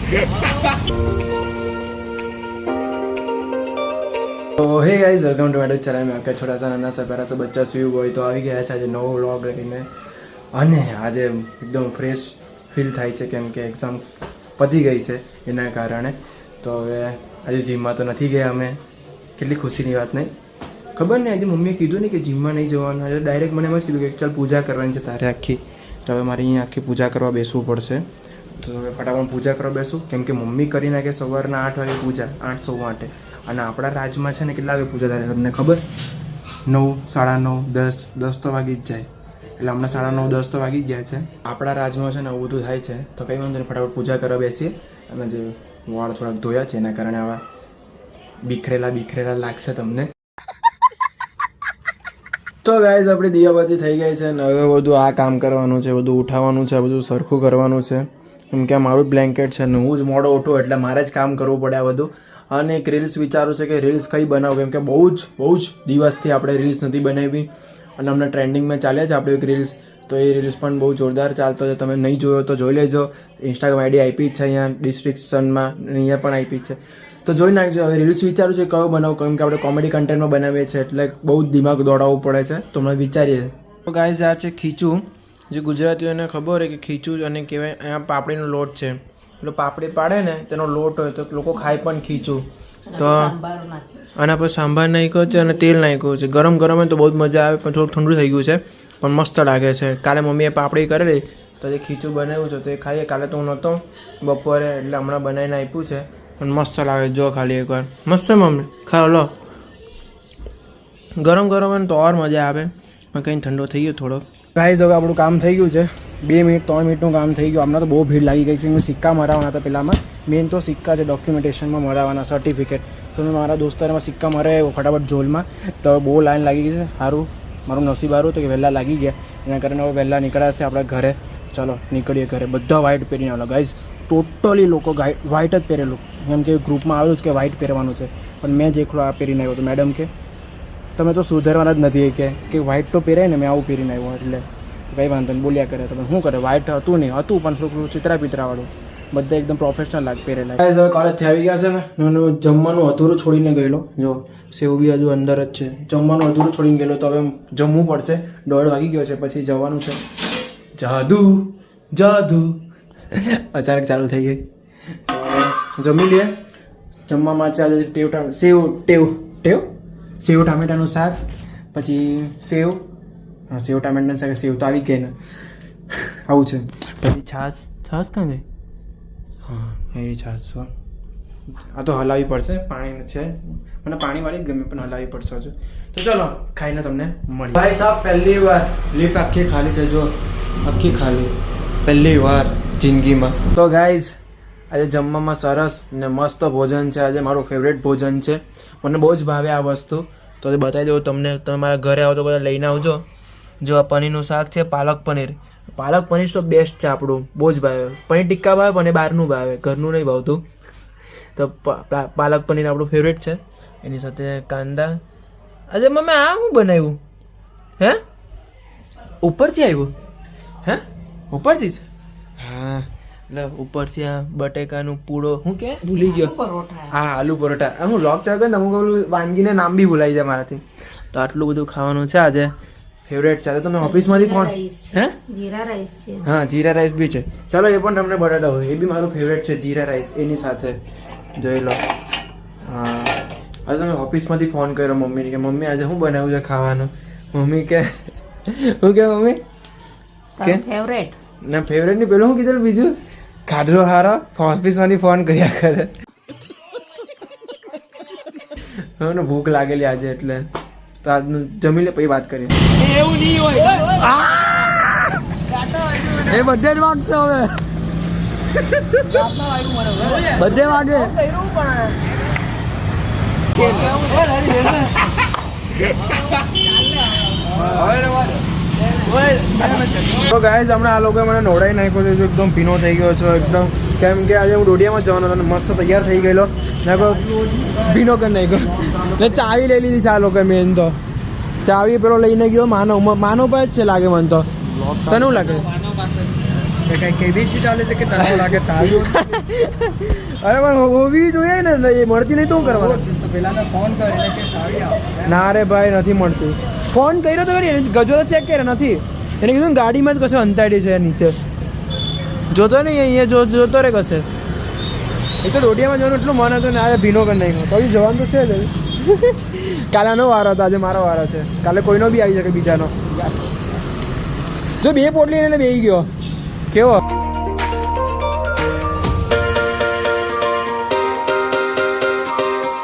तो hey guys welcome to my channel में आपका छोटा सा नाना सा प्यारा सा बच्चा सुयु बोय तो આવી ગયા છે આજે નવો વ્લોગ લઈને અને આજે એકદમ ફ્રેશ ફીલ થાય છે કેમ કે એક્ઝામ પતી ગઈ છે એના કારણે તો હવે આજે જીમમાં તો નથી ગયા અમે કેટલી ખુશીની વાત નહીં ખબર નહીં આજે મમ્મીએ કીધું ને કે જીમમાં નહીં જવાનું આજે ડાયરેક્ટ મને એમ જ કીધું કે ચાલ પૂજા કરવાની છે તારે આખી તો હવે મારે અહીંયા આખી પૂજા કરવા બેસવું પડશે તો હવે ફટાફટ પૂજા કરવા બેસું કેમ કે મમ્મી કરી નાખે સવારના 8 વાગે પૂજા 8:08 અને આપણા રાજમાં છે ને કેટલા વાગે પૂજા થાય તમને ખબર 9, 9:30, 10 તો વાગી જ જાય એટલે હમણાં 9:30, 10 તો વાગી જ ગયા છે આપણા રાજમાં છે ને આવું બધું થાય છે તો કંઈ વાંધો નહીં ફટાફટ પૂજા કરવા બેસીએ અને જે વાળ થોડાક ધોયા છે એના કારણે આવા બીખરેલા લાગશે તમને તો ગાઈઝ આપણી દિયાબત્તી થઈ ગઈ છે અને હવે બધું આ કામ કરવાનું છે બધું ઉઠાવવાનું છે બધું સરખું કરવાનું છે કેમ કે મારું જ બ્લેન્કેટ છે ને હું જ મોડો ઉઠું એટલે મારે જ કામ કરવું પડે આ બધું અને એક રીલ્સ વિચારું છે કે રીલ્સ કઈ બનાવું કેમ કે બહુ જ દિવસથી આપણે રીલ્સ નથી બનાવી અને હમણાં ટ્રેન્ડિંગમાં ચાલ્યા છે આપણે એક રીલ્સ તો એ રીલ્સ પણ બહુ જોરદાર ચાલતો છે તમે નહીં જોયો તો જોઈ લેજો ઇન્સ્ટાગ્રામ આઈડી આપી જ છે અહીંયા ડિસ્ક્રિપ્શનમાં અહીંયા પણ આપી જ છે તો જોઈ નાખજો હવે રીલ્સ વિચારું છે કયો બનાવું કેમ કે આપણે કોમેડી કન્ટેન્ટમાં બનાવીએ છીએ એટલે બહુ જ દિમાગ દોડાવવું પડે છે તો અમે વિચારીએ તો ગાઈઝ આ છે ખીચું જે ગુજરાતીઓને ખબર હોય કે ખીચું અને કહેવાય અહીંયા પાપડીનો લોટ છે એટલે પાપડી પાડે ને તેનો લોટ હોય તો લોકો ખાય પણ ખીચું તો આના પર સાંભાર નાખ્યો છે અને તેલ નાખ્યું છે ગરમ હોય તો બહુ જ મજા આવે પણ થોડું ઠંડુ થઈ ગયું છે પણ મસ્ત લાગે છે કાલે મમ્મીએ પાપડી કરેલી તો જે ખીચું બનાવ્યું છે તો એ ખાઈએ કાલે તો હું નહોતો બપોરે એટલે હમણાં બનાવીને આપ્યું છે પણ મસ્ત લાગે જો ખાલી એકવાર મસ્ત મમ્મી ખાઓ લો ગરમ હોય ને તો ઓર મજા આવે પણ કંઈ ઠંડો થઈ ગયો થોડો ગાઈઝ હવે આપણું કામ થઈ ગયું છે 2 મિનિટ 3 મિનિટનું કામ થઈ ગયું હમણાં તો બહુ ભીડ લાગી ગઈ છે મેં સિક્કા મરાવવાના હતા પહેલાંમાં મેઇન તો સિક્કા છે ડોક્યુમેન્ટેશનમાં મરાવવાના સર્ટિફિકેટ તો મેં મારા દોસ્તારમાં સિક્કા મરાવ્યો ફટાફટ ઝોલમાં તો બહુ લાઈન લાગી ગઈ છે સારું મારું નસીબ સારું તો કે વહેલા લાગી ગયા એના કારણે હવે વહેલા નીકળ્યા છે આપણા ઘરે ચાલો નીકળીએ ઘરે બધા વ્હાઇટ પહેરીને આવેલા ગાઈઝ ટોટલી લોકો વ્હાઇટ જ પહેરેલું એમ કે ગ્રુપમાં આવેલું જ કે વ્હાઇટ પહેરવાનું છે પણ મેં જ એકલો આ પહેરીને આવ્યો હતો મેડમ કે તમે તો સુધારવાના જ નથી કે વ્હાઇટ તો પહેરાય ને મેં આવું પહેરીને આવ્યો એટલે કંઈ વાંધો નહીં બોલ્યા કરે તમે શું કરે વ્હાઇટ હતું નહીં હતું પણ થોડું ચિત્રાપિત્રાવાળું બધા એકદમ પ્રોફેશનલ પહેરેલા હવે કોલેજથી આવી ગયા છે ને જમવાનું અધૂરું છોડીને ગયેલો જો સેવ બી હજુ અંદર જ છે જમવાનું અધૂરું છોડીને ગયેલો તો હવે જમવું પડશે 1:30 વાગી ગયો છે પછી જવાનું છે જાદુ અચાનક ચાલુ થઈ ગઈ જમી લઈએ જમવામાં છે આજે સેવ ટામેટાનું શાક પછી સેવ ટામેટાનું શાક સેવ તો આવી ગઈ ને આવું છે પછી છાશ ક્યાં ગઈ હા એ છાશ છો આ તો હલાવવી પડશે પાણી છે મને પાણીવાળી જ ગમે પણ હલાવવી પડશે હજુ તો ચલો ખાઈને તમને મળી ભાઈ સાહેબ પહેલી વાર લિફ્ટ આખી ખાલી છે જો આખી ખાલી પહેલી વાર જિંદગીમાં તો ગાઈઝ આજે જમવામાં સરસ ને મસ્ત ભોજન છે આજે મારું ફેવરેટ ભોજન છે મને બહુ જ ભાવે આ વસ્તુ તો બતાવી દઉં તમને તમે મારા ઘરે આવો તો બધા લઈને આવજો જો આ પનીરનું શાક છે પાલક પનીર તો બેસ્ટ છે આપણું બહુ જ ભાવે પનીર ટિક્કા ભાવે પણ એ બહારનું ભાવે ઘરનું નહીં ભાવતું તો પાલક પનીર આપણું ફેવરેટ છે એની સાથે કાંદા આજે મમ્મી આ શું બનાવ્યું હે ઉપરથી આવ્યું હે ઉપરથી જ હા એટલે ઉપરથી આ બટેકાનું પૂડો શું કે ભૂલી ગયો હા આલુ પરોઠા હું લોક ચાલે ને અમુક વાનગીને નામ બી ભૂલાઈ જાય મારાથી તો આટલું બધું ખાવાનું છે આજે ફેવરેટ છે તમે ઓફિસમાંથી કોણ હે જીરા રાઈસ છે હા જીરા રાઈસ બી છે ચાલો એ પણ તમને બટાટા હોય એ બી મારું ફેવરેટ છે જીરા રાઈસ એની સાથે જોઈ લો હા આજે તમે ઓફિસમાંથી ફોન કર્યો મમ્મીને કે મમ્મી આજે શું બનાવ્યું છે ખાવાનું મમ્મી કે શું કે મમ્મી કે ફેવરેટ ના ફેવરેટ ની પેલું શું કીધું બીજું ખાધરો હારો ઓફિસમાંથી ફોન કર્યા કરે મને ભૂખ લાગેલી આજે એટલે તો આજનું જમી લે પછી વાત કરીએ એવું નહીં હોય એ બધે જ વાગશે હવે બધે વાગે તો ગાઈઝ હમણાં આ લોકોએ મને નવડાવી નાખ્યો છે એકદમ ભીનો થઈ ગયો છો એકદમ કેમ કે આજે હું ડોડિયામાં જવાનો હતો મસ્ત તૈયાર થઈ ગયેલો ભીનો કરી નાખ્યો ને ચાવી લઈ લીધી છે આ લોકોએ મેન તો ચાવી પેલો લઈને ગયો માનવ પાસે જ છે લાગે મને તો તને શું લાગે કઈ કેબીસી ચાલે છે કે તણાવ લાગે ચાલુ અરે પણ હોવી જોઈએ ને એ મળતી નહીં તો શું કરવાનું તો પેલા ફોન કરીને કે સારી આવે ના રે ભાઈ નથી મળતી ફોન કર્યો તો કરી ગજો તો ચેક કરે નથી એને કીધું ને ગાડીમાં જ કશે અંતાડી છે નીચે જોતો નહીં અહીંયા જોતો રે કશે એ તો ડોડિયામાં જવાનું એટલું મન હતું ને આજે ભીનો કરી નાખ્યો તો બી જવાનું તો છે જ કાલે આનો વારો હતો આજે મારો વારો છે કાલે કોઈનો બી આવી શકે બીજાનો જો બે પોટલી એને બેસી ગયો કેવો